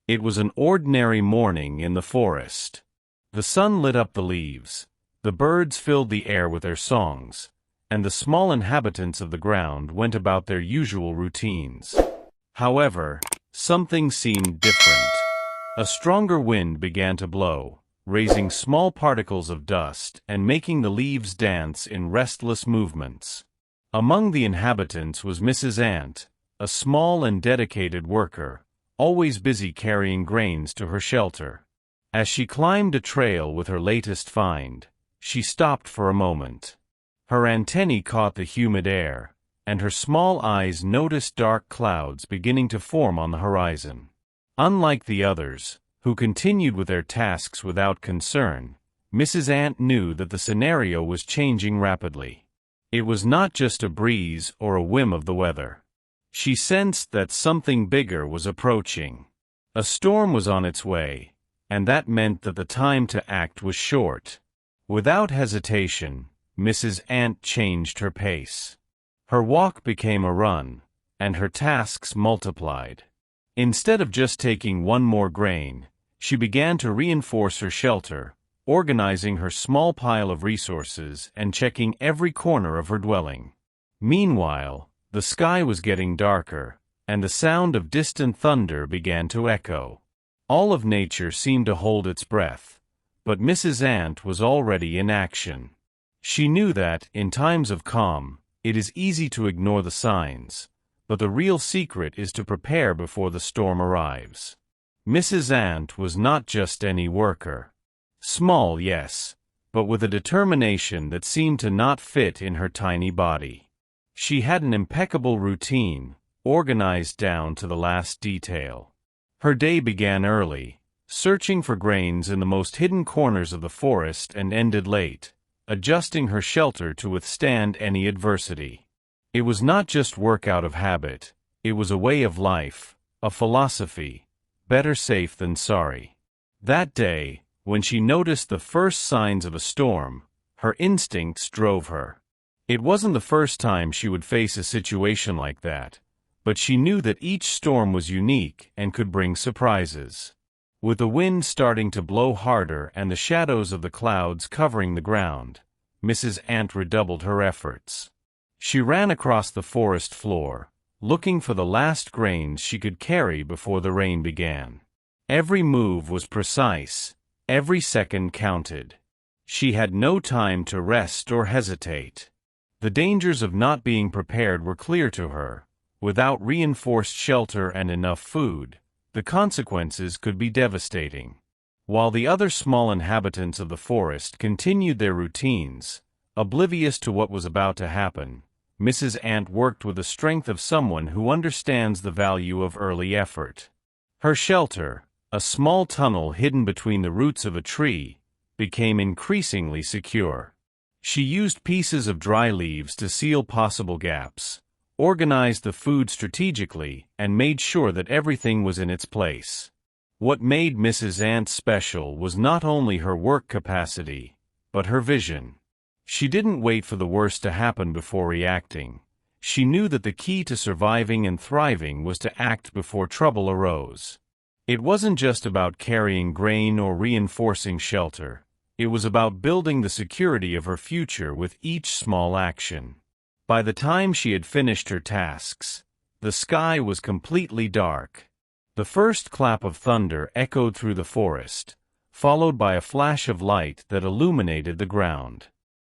It was an ordinary morning in the forest. The sun lit up the leaves, the birds filled the air with their songs, and the small inhabitants of the ground went about their usual routines. However, something seemed different. A stronger wind began to blow, raising small particles of dust and making the leaves dance in restless movements. Among the inhabitants was Mrs. Ant, a small and dedicated worker, always busy carrying grains to her shelter. As she climbed a trail with her latest find, she stopped for a moment. Her antennae caught the humid air, and her small eyes noticed dark clouds beginning to form on the horizon. Unlike the others, who continued with their tasks without concern, Mrs. Ant knew that the scenario was changing rapidly. It was not just a breeze or a whim of the weather. She sensed that something bigger was approaching. A storm was on its way, and that meant that the time to act was short. Without hesitation, Mrs. Ant changed her pace. Her walk became a run, and her tasks multiplied. Instead of just taking one more grain, she began to reinforce her shelter, organizing her small pile of resources and checking every corner of her dwelling. Meanwhile, the sky was getting darker, and the sound of distant thunder began to echo. All of nature seemed to hold its breath, but Mrs. Ant was already in action. She knew that, in times of calm, it is easy to ignore the signs, but the real secret is to prepare before the storm arrives. Mrs. Ant was not just any worker. Small, yes, but with a determination that seemed to not fit in her tiny body. She had an impeccable routine, organized down to the last detail. Her day began early, searching for grains in the most hidden corners of the forest, and ended late, adjusting her shelter to withstand any adversity. It was not just work out of habit, it was a way of life, a philosophy, better safe than sorry. That day, when she noticed the first signs of a storm, her instincts drove her. It wasn't the first time she would face a situation like that, but she knew that each storm was unique and could bring surprises. With the wind starting to blow harder and the shadows of the clouds covering the ground, Mrs. Ant redoubled her efforts. She ran across the forest floor, looking for the last grains she could carry before the rain began. Every move was precise, every second counted. She had no time to rest or hesitate. The dangers of not being prepared were clear to her. Without reinforced shelter and enough food, the consequences could be devastating. While the other small inhabitants of the forest continued their routines, oblivious to what was about to happen, Mrs. Ant worked with the strength of someone who understands the value of early effort. Her shelter, a small tunnel hidden between the roots of a tree, became increasingly secure. She used pieces of dry leaves to seal possible gaps, organized the food strategically, and made sure that everything was in its place. What made Mrs. Ant special was not only her work capacity, but her vision. She didn't wait for the worst to happen before reacting. She knew that the key to surviving and thriving was to act before trouble arose. It wasn't just about carrying grain or reinforcing shelter. It was about building the security of her future with each small action. By the time she had finished her tasks, the sky was completely dark. The first clap of thunder echoed through the forest, followed by a flash of light that illuminated the ground.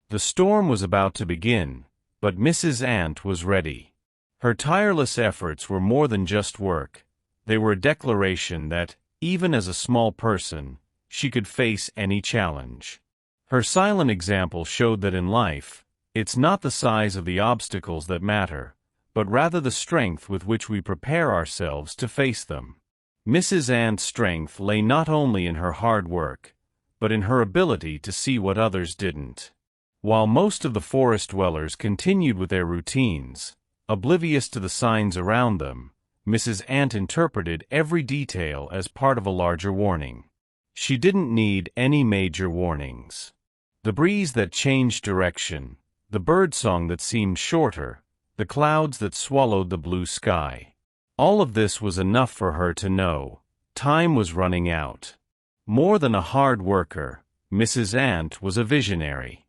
The storm was about to begin, but Mrs. Ant was ready. Her tireless efforts were more than just work. They were a declaration that, even as a small person, she could face any challenge. Her silent example showed that in life, it's not the size of the obstacles that matter, but rather the strength with which we prepare ourselves to face them. Mrs. Ant's strength lay not only in her hard work, but in her ability to see what others didn't. While most of the forest dwellers continued with their routines, oblivious to the signs around them, Mrs. Ant interpreted every detail as part of a larger warning. She didn't need any major warnings. The breeze that changed direction, the birdsong that seemed shorter, the clouds that swallowed the blue sky. All of this was enough for her to know. time was running out. More than a hard worker, Mrs. Ant was a visionary.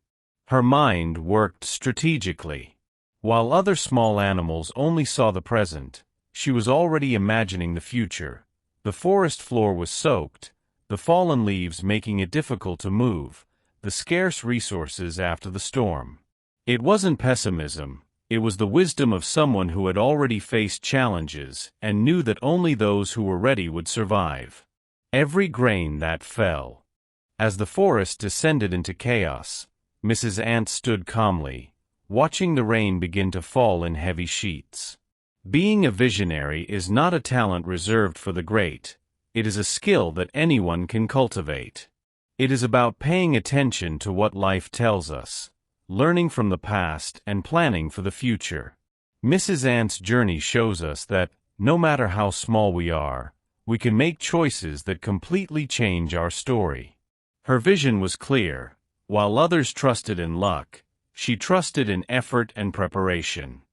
Her mind worked strategically. While other small animals only saw the present, she was already imagining the future. The forest floor was soaked, the fallen leaves making it difficult to move, the scarce resources after the storm. It wasn't pessimism, it was the wisdom of someone who had already faced challenges and knew that only those who were ready would survive. Every grain that fell. As the forest descended into chaos, Mrs. Ant stood calmly, watching the rain begin to fall in heavy sheets. Being a visionary is not a talent reserved for the great, it is a skill that anyone can cultivate. It is about paying attention to what life tells us, learning from the past and planning for the future. Mrs. Ant's journey shows us that, no matter how small we are, we can make choices that completely change our story. Her vision was clear. While others trusted in luck, she trusted in effort and preparation.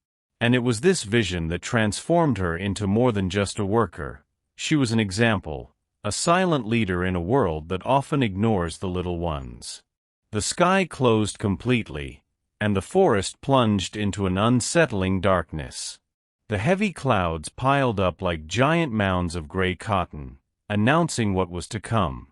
And it was this vision that transformed her into more than just a worker. She was an example, a silent leader in a world that often ignores the little ones. The sky closed completely, and the forest plunged into an unsettling darkness. The heavy clouds piled up like giant mounds of gray cotton, announcing what was to come.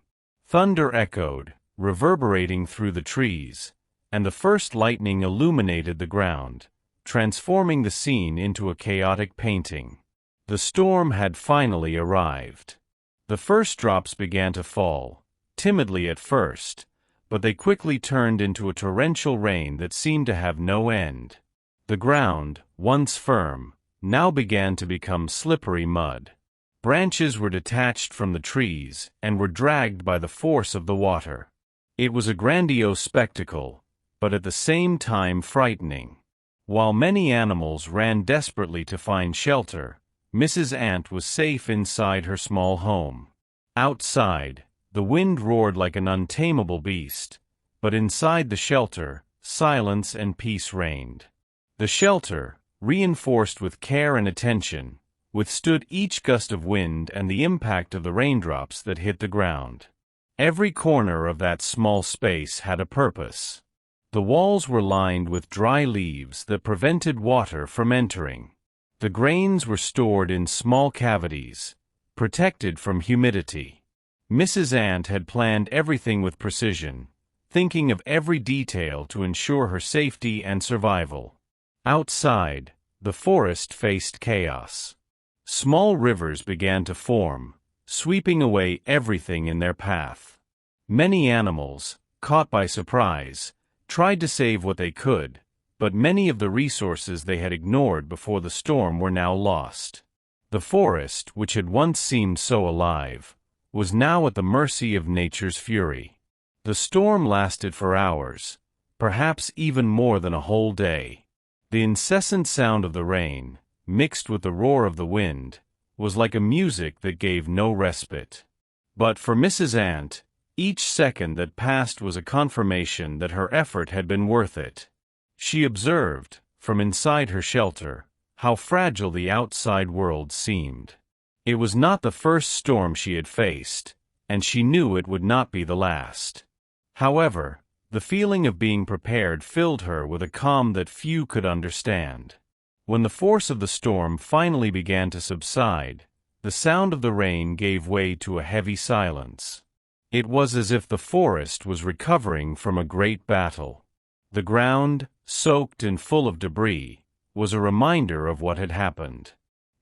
Thunder echoed, reverberating through the trees, and the first lightning illuminated the ground, transforming the scene into a chaotic painting. The storm had finally arrived. The first drops began to fall, timidly at first, but they quickly turned into a torrential rain that seemed to have no end. The ground, once firm, now began to become slippery mud. Branches were detached from the trees and were dragged by the force of the water. It was a grandiose spectacle, but at the same time frightening. While many animals ran desperately to find shelter, Mrs. Ant was safe inside her small home. Outside, the wind roared like an untamable beast, but inside the shelter, silence and peace reigned. The shelter, reinforced with care and attention, withstood each gust of wind and the impact of the raindrops that hit the ground. Every corner of that small space had a purpose. The walls were lined with dry leaves that prevented water from entering. The grains were stored in small cavities, protected from humidity. Mrs. Ant had planned everything with precision, thinking of every detail to ensure her safety and survival. Outside, the forest faced chaos. Small rivers began to form, sweeping away everything in their path. Many animals, caught by surprise, tried to save what they could, but many of the resources they had ignored before the storm were now lost. The forest, which had once seemed so alive, was now at the mercy of nature's fury. The storm lasted for hours, perhaps even more than a whole day. The incessant sound of the rain, mixed with the roar of the wind, was like a music that gave no respite. But for Mrs. Ant, each second that passed was a confirmation that her effort had been worth it. She observed, from inside her shelter, how fragile the outside world seemed. It was not the first storm she had faced, and she knew it would not be the last. However, the feeling of being prepared filled her with a calm that few could understand. When the force of the storm finally began to subside, the sound of the rain gave way to a heavy silence. It was as if the forest was recovering from a great battle. The ground, soaked and full of debris, was a reminder of what had happened.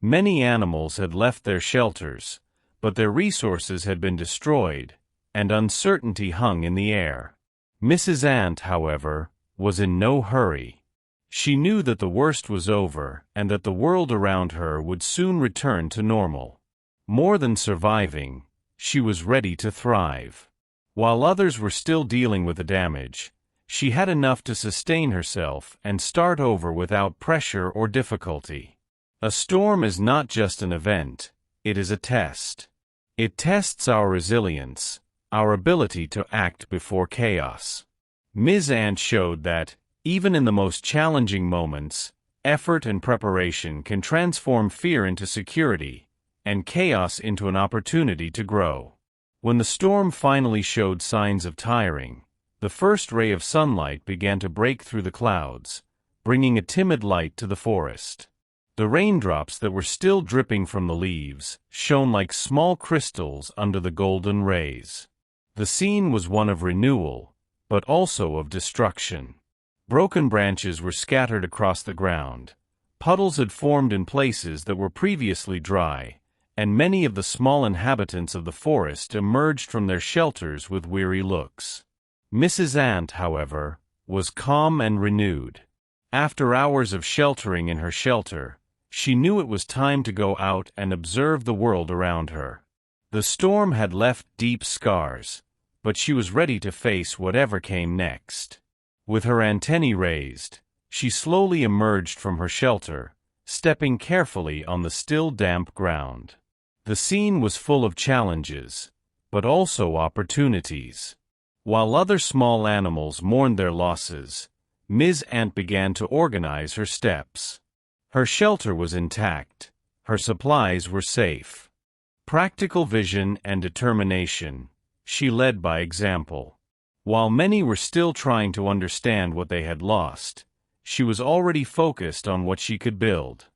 Many animals had left their shelters, but their resources had been destroyed, and uncertainty hung in the air. Mrs. Ant, however, was in no hurry. She knew that the worst was over and that the world around her would soon return to normal. More than surviving, she was ready to thrive. While others were still dealing with the damage, she had enough to sustain herself and start over without pressure or difficulty. A storm is not just an event, it is a test. It tests our resilience, our ability to act before chaos. Ms. Ant showed that, even in the most challenging moments, effort and preparation can transform fear into security, and chaos into an opportunity to grow. When the storm finally showed signs of tiring, the first ray of sunlight began to break through the clouds, bringing a timid light to the forest. The raindrops that were still dripping from the leaves shone like small crystals under the golden rays. The scene was one of renewal, but also of destruction. Broken branches were scattered across the ground, puddles had formed in places that were previously dry, and many of the small inhabitants of the forest emerged from their shelters with weary looks. Mrs. Ant, however, was calm and renewed. After hours of sheltering in her shelter, she knew it was time to go out and observe the world around her. The storm had left deep scars, but she was ready to face whatever came next. With her antennae raised, she slowly emerged from her shelter, stepping carefully on the still damp ground. The scene was full of challenges, but also opportunities. While other small animals mourned their losses, Ms. Ant began to organize her steps. Her shelter was intact, her supplies were safe. Practical vision and determination, she led by example. While many were still trying to understand what they had lost, she was already focused on what she could build.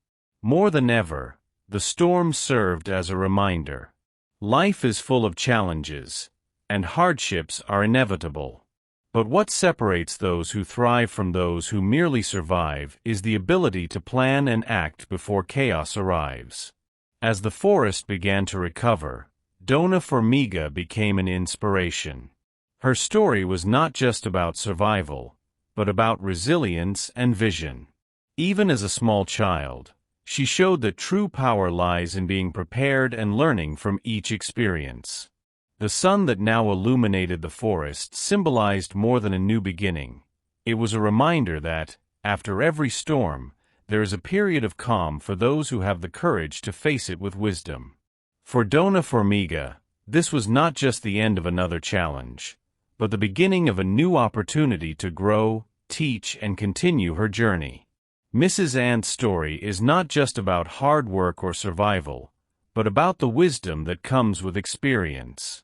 More than ever, the storm served as a reminder. Life is full of challenges, and hardships are inevitable. But what separates those who thrive from those who merely survive is the ability to plan and act before chaos arrives. As the forest began to recover, Dona Formiga became an inspiration. Her story was not just about survival, but about resilience and vision. Even as a small child, she showed that true power lies in being prepared and learning from each experience. The sun that now illuminated the forest symbolized more than a new beginning. It was a reminder that, after every storm, there is a period of calm for those who have the courage to face it with wisdom. For Dona Formiga, this was not just the end of another challenge, but the beginning of a new opportunity to grow, teach, and continue her journey. Mrs. Ant's story is not just about hard work or survival, but about the wisdom that comes with experience.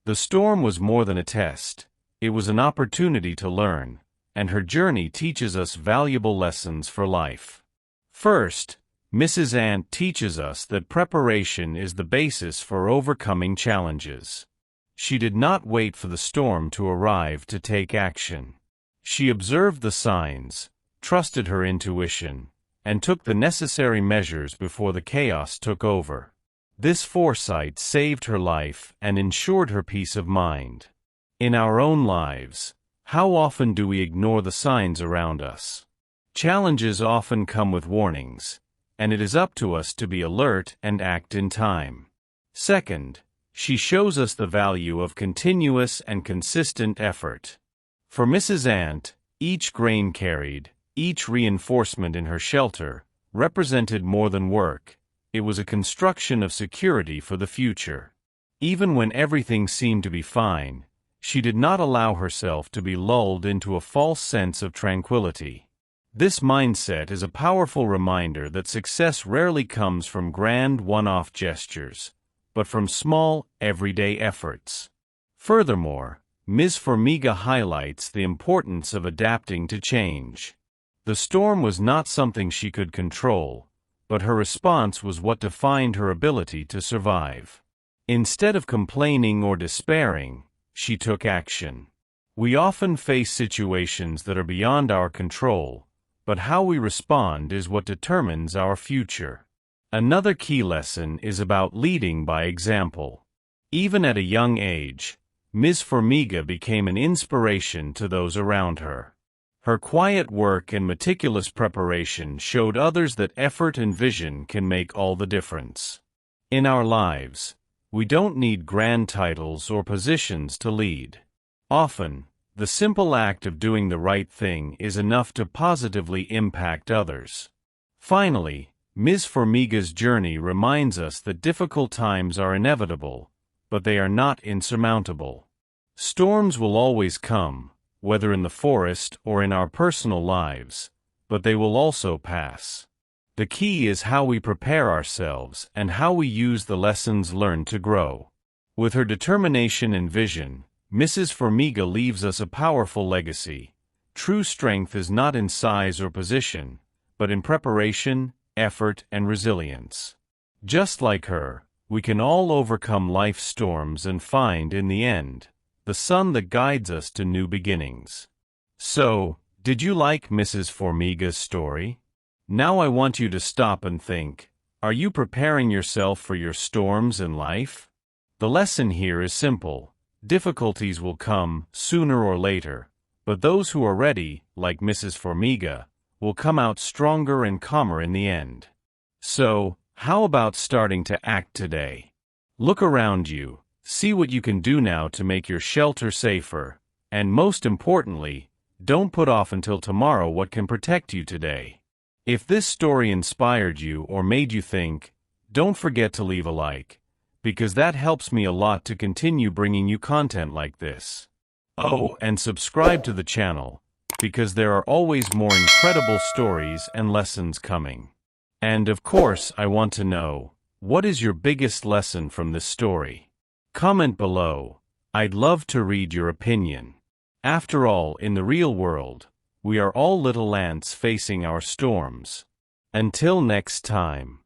The storm was more than a test, it was an opportunity to learn, and her journey teaches us valuable lessons for life. First, Mrs. Ant teaches us that preparation is the basis for overcoming challenges. She did not wait for the storm to arrive to take action. She observed the signs, trusted her intuition, and took the necessary measures before the chaos took over. This foresight saved her life and ensured her peace of mind. In our own lives, how often do we ignore the signs around us? Challenges often come with warnings, and it is up to us to be alert and act in time. Second, she shows us the value of continuous and consistent effort. For Mrs. Ant, each grain carried, each reinforcement in her shelter, represented more than work. It was a construction of security for the future. Even when everything seemed to be fine, she did not allow herself to be lulled into a false sense of tranquility. This mindset is a powerful reminder that success rarely comes from grand one-off gestures, but from small, everyday efforts. Furthermore, Ms. Formiga highlights the importance of adapting to change. The storm was not something she could control, but her response was what defined her ability to survive. Instead of complaining or despairing, she took action. We often face situations that are beyond our control, but how we respond is what determines our future. Another key lesson is about leading by example. Even at a young age, Ms. Formiga became an inspiration to those around her. Her quiet work and meticulous preparation showed others that effort and vision can make all the difference. In our lives, we don't need grand titles or positions to lead. Often, the simple act of doing the right thing is enough to positively impact others. Finally, Ms. Formiga's journey reminds us that difficult times are inevitable, but they are not insurmountable. Storms will always come, whether in the forest or in our personal lives, but they will also pass. The key is how we prepare ourselves and how we use the lessons learned to grow. With her determination and vision, Mrs. Formiga leaves us a powerful legacy. True strength is not in size or position, but in preparation, effort, and resilience. Just like her, we can all overcome life's storms and find, in the end, the sun that guides us to new beginnings. So, did you like Mrs. Formiga's story? Now I want you to stop and think, are you preparing yourself for your storms in life? The lesson here is simple. Difficulties will come, sooner or later, but those who are ready, like Mrs. Formiga, will come out stronger and calmer in the end. So, how about starting to act today? Look around you, see what you can do now to make your shelter safer, and most importantly, don't put off until tomorrow what can protect you today. If this story inspired you or made you think, don't forget to leave a like, because that helps me a lot to continue bringing you content like this. Oh, and subscribe to the channel, because there are always more incredible stories and lessons coming. And of course, I want to know, what is your biggest lesson from this story? Comment below. I'd love to read your opinion. After all, in the real world, we are all little ants facing our storms. Until next time.